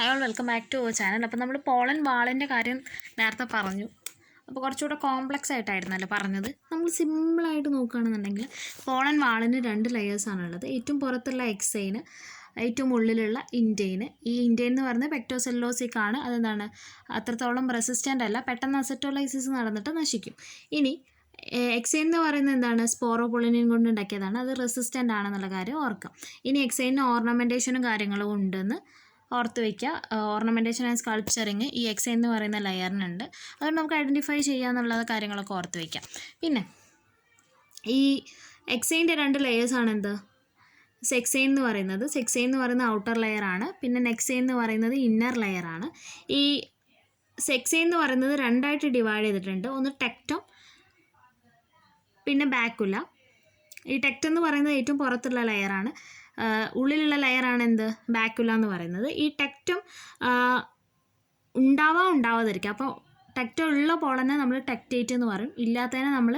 Hello welcome back to our channel. അപ്പോൾ നമ്മൾ pollen വാളിൻ്റെ കാര്യം നേരത്തെ പറഞ്ഞു. അപ്പോൾ കുറച്ചുകൂടെ കോംപ്ലക്സ് ആയിട്ടായിരുന്നല്ലോ പറഞ്ഞത്. നമ്മൾ സിമ്പിളായിട്ട് നോക്കുകയാണെന്നുണ്ടെങ്കിൽ പോളൻ വാളിന് 2 ലെയേഴ്സാണുള്ളത്. ഏറ്റവും പുറത്തുള്ള എക്സൈന്, ഏറ്റവും ഉള്ളിലുള്ള ഇൻറ്റൈന്. ഈ ഇൻറ്റൈൻ എന്ന് പറയുന്നത് പെക്ടോസെല്ലോസിക് ആണ്. അതെന്താണ്, അത്രത്തോളം റെസിസ്റ്റൻ്റ് അല്ല, പെട്ടെന്ന് അസറ്റോലൈസിസ് നടന്നിട്ട് നശിക്കും. ഇനി എക്സൈൻ എന്ന് പറയുന്നത് എന്താണ്, സ്പോറോപൊളിനിൻ കൊണ്ട് ഉണ്ടാക്കിയതാണ്. അത് റെസിസ്റ്റൻ്റ് ആണെന്നുള്ള കാര്യം ഓർക്കാം. ഇനി എക്സൈനിന് ഓർണമെൻറ്റേഷനും കാര്യങ്ങളും ഉണ്ടെന്ന് ഓർത്ത് വയ്ക്കുക. ഓർണമെൻറ്റേഷൻ ആൻഡ് സ്കൾപ്ചറിങ് ഈ എക്സൈൻ എന്ന് പറയുന്ന ലെയറിനുണ്ട്. അതുകൊണ്ട് നമുക്ക് ഐഡൻറ്റിഫൈ ചെയ്യാന്നുള്ള കാര്യങ്ങളൊക്കെ ഓർത്ത് വയ്ക്കാം. പിന്നെ ഈ എക്സൈൻ്റെ 2 ലെയേഴ്സാണ് എന്ത്, സെക്സൈൻ എന്ന് പറയുന്നത്. സെക്സൈൻ എന്ന് പറയുന്നത് ഔട്ടർ ലെയറാണ്. പിന്നെ നെക്സൈൻ എന്ന് പറയുന്നത് ഇന്നർ ലെയറാണ്. ഈ സെക്സൈൻ എന്ന് പറയുന്നത് 2ആയിട്ട് ഡിവൈഡ് ചെയ്തിട്ടുണ്ട്. ഒന്ന് ടെക്റ്റം, പിന്നെ ബാക്കുല. ഈ ടെക്റ്റം എന്ന് പറയുന്നത് ഏറ്റവും പുറത്തുള്ള ലെയറാണ്. ഉള്ളിലുള്ള ലെയറാണ് എന്ത്, ബാക്കുല എന്ന് പറയുന്നത്. ഈ ടെക്റ്റം ഉണ്ടാവാതിരിക്കുക. അപ്പോൾ ടെക്റ്റം ഉള്ള പോളനെ നമ്മൾ ടെക്റ്റേറ്റ് എന്ന് പറയും, ഇല്ലാത്തതിനെ നമ്മൾ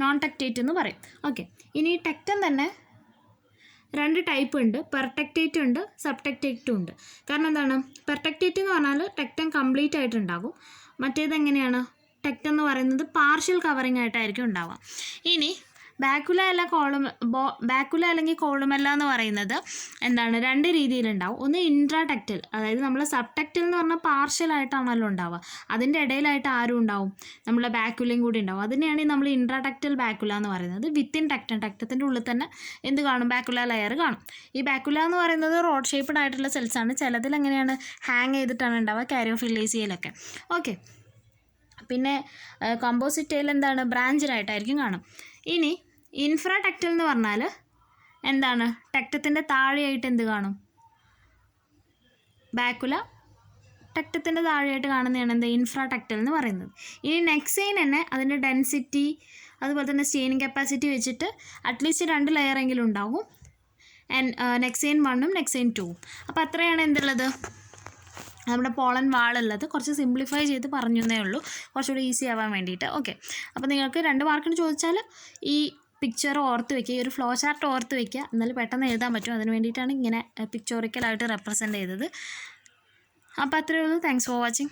നോൺ ടെക്റ്റേറ്റ് എന്ന് പറയും. ഓക്കെ, ഇനി ഈ ടെക്റ്റം തന്നെ 2 ടൈപ്പ് ഉണ്ട്. പെർടെക്റ്റേറ്റും ഉണ്ട്, സബ്ടെക്റ്റേറ്റും ഉണ്ട്. കാരണം എന്താണ്, പെർടെക്റ്റേറ്റ് എന്ന് പറഞ്ഞാൽ ടെക്റ്റം കംപ്ലീറ്റ് ആയിട്ടുണ്ടാകും. മറ്റേത് എങ്ങനെയാണ്, ടെക്റ്റം എന്ന് പറയുന്നത് പാർഷ്യൽ കവറിങ് ആയിട്ടായിരിക്കും ഉണ്ടാവുക. ഇനി ബാക്കുല അല്ലെങ്കിൽ കോളുമെല്ല എന്ന് പറയുന്നത് എന്താണ്, 2 രീതിയിലുണ്ടാവും. ഒന്ന് ഇൻട്രാടെക്റ്റൽ, അതായത് നമ്മൾ സബ്ടെക്റ്റൽ എന്ന് പറഞ്ഞാൽ പാർഷ്യലായിട്ടാണല്ലോ ഉണ്ടാവുക. അതിൻ്റെ ഇടയിലായിട്ട് ആരും ഉണ്ടാവും, നമ്മളെ ബാക്കുലയും കൂടി ഉണ്ടാവും. അതിനെയാണ് നമ്മൾ ഇൻട്രാടെക്റ്റൽ ബാക്കുല എന്ന് പറയുന്നത്. വിത്തിൻ ടെക്റ്റത്തിൻ്റെ ഉള്ളിൽ തന്നെ എന്ത് കാണും, ബാക്കുല ലെയർ കാണും. ഈ ബാക്കുല എന്ന് പറയുന്നത് റോഡ് ഷേപ്പ്ഡ് ആയിട്ടുള്ള സെൽസാണ്. ചിലതിൽ എങ്ങനെയാണ്, ഹാങ് ചെയ്തിട്ടാണ് ഉണ്ടാവുക, കാരിയോഫില്ലേസിയയിലൊക്കെ. ഓക്കെ, പിന്നെ കമ്പോസിറ്റയിൽ എന്താണ്, ബ്രാഞ്ചിലായിട്ടായിരിക്കും കാണും. ഇനി ഇൻഫ്രാടെക്റ്റൽ എന്ന് പറഞ്ഞാൽ എന്താണ്, ടെക്റ്റത്തിൻ്റെ താഴെയായിട്ട് എന്ത് കാണും, ബാക്കുല ടെക്റ്റത്തിൻ്റെ താഴെയായിട്ട് കാണുന്നതാണ് എന്ത്, ഇൻഫ്രാടെക്റ്റൽ എന്ന് പറയുന്നത്. ഇനി നെക്സൈൻ തന്നെ അതിൻ്റെ ഡെൻസിറ്റി അതുപോലെ തന്നെ സ്റ്റെയിനിങ് കപ്പാസിറ്റി വെച്ചിട്ട് അറ്റ്ലീസ്റ്റ് 2 ലെയറെങ്കിലും ഉണ്ടാവും. നെക്സൈൻ 1ഉം നെക്സൈൻ 2ഉം. അപ്പോൾ അത്രയാണ് എന്തുള്ളത്, നമ്മുടെ പോളൻ വാളുള്ളത്. കുറച്ച് സിംപ്ലിഫൈ ചെയ്ത് പറഞ്ഞു എന്നേ ഉള്ളൂ, കുറച്ചുകൂടി ഈസി ആവാൻ വേണ്ടിയിട്ട്. ഓക്കെ, അപ്പോൾ നിങ്ങൾക്ക് 2 മാർക്കിന് ചോദിച്ചാൽ ഈ പിക്ചർ ഓർത്ത് വയ്ക്കുക, ഈ ഒരു ഫ്ലോ ചാർട്ട് ഓർത്ത് വയ്ക്കുക, എന്നാലും പെട്ടെന്ന് എഴുതാൻ പറ്റും. അതിന് വേണ്ടിയിട്ടാണ് ഇങ്ങനെ പിക്ചോറിക്കലായിട്ട് റെപ്രസെൻ്റ് ചെയ്തത്. അപ്പോൾ അത്രയേ ഉള്ളൂ. Thanks for watching.